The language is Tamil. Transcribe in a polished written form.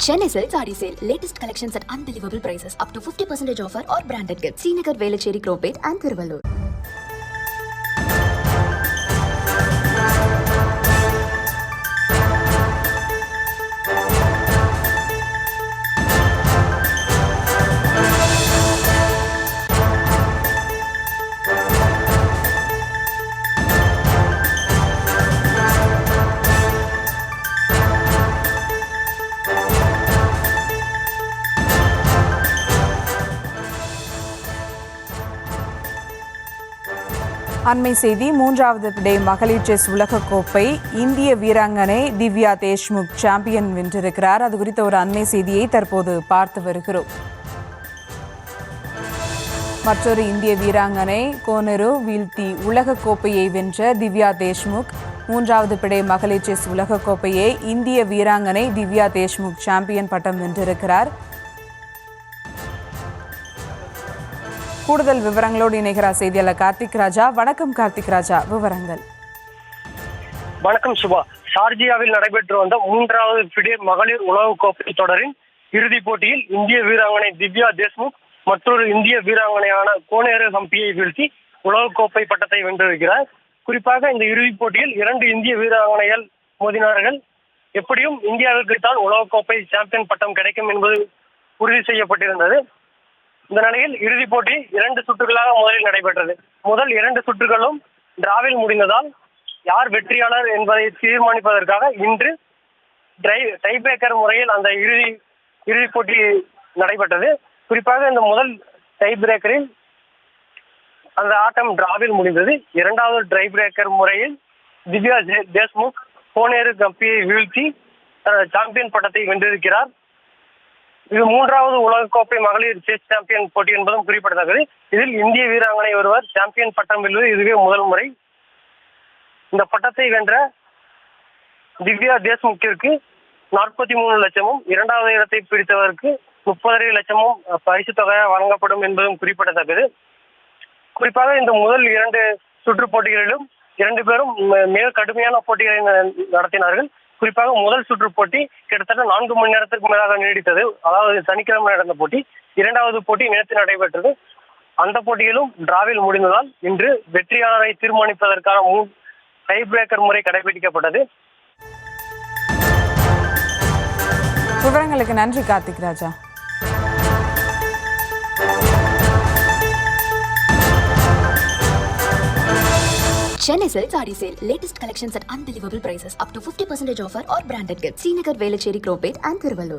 Chennai Silk Saree Sale. Latest collections at unbelievable prices. Up to 50% offer or branded gifts. Srinagar, Velachery, Cropate and Thiruvallur. அண்மை செய்தி மூன்றாவது டே மகளிர் செஸ் உலகக்கோப்பை இந்திய வீராங்கனை திவ்யா தேஷ்முக் சாம்பியன் வென்றிருக்கிறார். அது குறித்த ஒரு அண்மை செய்தியை தற்போது பார்த்து வருகிறோம். மற்றொரு இந்திய வீராங்கனை கோனெரு வீழ்த்தி உலகக்கோப்பையை வென்ற திவ்யா தேஷ்முக் மூன்றாவது பிடை மகளிர் செஸ் உலகக்கோப்பையை இந்திய வீராங்கனை திவ்யா தேஷ்முக் சாம்பியன் பட்டம் வென்றிருக்கிறார். கூடுதல் விவரங்களோடு இணைகிறார் செய்தியாளர் கார்த்திக் ராஜா. வணக்கம் கார்த்திக் ராஜா, விவரங்கள். வணக்கம் சுபா. ஷார்ஜியாவில் நடைபெற்று வந்த மூன்றாவது ஃபிடே மகளிர் உலகக்கோப்பை தொடரின் இறுதிப் போட்டியில் இந்திய வீராங்கனை திவ்யா தேஷ்முக் மற்றொரு இந்திய வீராங்கனையான கோனேரு ஹம்பியை வீழ்த்தி உலகக்கோப்பை பட்டத்தை வென்றிருக்கிறார். குறிப்பாக இந்த இறுதிப் போட்டியில் 2 இந்திய வீராங்கனைகள் மோதினார்கள். எப்படியும் இந்தியாவிற்கு தான் உலகக்கோப்பை சாம்பியன் பட்டம் கிடைக்கும் என்பது உறுதி செய்யப்பட்டிருந்தது. இந்த நிலையில் இறுதிப் போட்டி 2 சுற்றுகளாக முதலில் நடைபெற்றது. முதல் 2 சுற்றுகளும் டிராவில் முடிந்ததால் யார் வெற்றியாளர் என்பதை தீர்மானிப்பதற்காக இன்று டை பிரேக்கர் முறையில் அந்த இறுதிப் போட்டி நடைபெற்றது. குறிப்பாக இந்த முதல் டை பிரேக்கரில் அந்த ஆட்டம் டிராவில் முடிந்தது. இரண்டாவது டை பிரேக்கர் முறையில் திவ்யா தேஷ்முக் கோனேரு ஹம்பியை வீழ்த்தி சாம்பியன் பட்டத்தை வென்றிருக்கிறார். இது மூன்றாவது உலகக்கோப்பை மகளிர் செஸ் சாம்பியன் போட்டி என்பதும் குறிப்பிடத்தக்கது. இதில் இந்திய வீராங்கனை ஒருவர் சாம்பியன் பட்டம் வெல்வது இதுவே முதல் முறை. இந்த பட்டத்தை வென்ற திவ்யா தேஷ்முக்கிற்கு 43 லட்சமும், இரண்டாவது இடத்தை பிடித்தவருக்கு 30 லட்சமும் பரிசு தொகையாக வழங்கப்படும் என்பதும் குறிப்பிடத்தக்கது. குறிப்பாக இந்த முதல் 2 சுற்று போட்டிகளிலும் 2 பேரும் மிக கடுமையான போட்டிகளை நடத்தினார்கள். குறிப்பாக முதல் சுற்று போட்டி கிட்டத்தட்ட 4 மணி நேரத்திற்கு மேலாக நீடித்தது. அதாவது சனிக்கிழமை நடந்த போட்டி. இரண்டாவது போட்டி நேற்று நடைபெற்றது. அந்த போட்டியிலும் டிராவில் முடிந்ததால் இன்று வெற்றியாளரை தீர்மானிப்பதற்கான டை பிரேக்கர் முறை கடைபிடிக்கப்பட்டது. விவரங்களுக்கு நன்றி கார்த்திக் ராஜா. Chennai Silk Saree Sale. Latest collections at unbelievable prices. Up to 50% offer or branded gifts. Srinagar, Velachery, Cropate and Thiruvallur.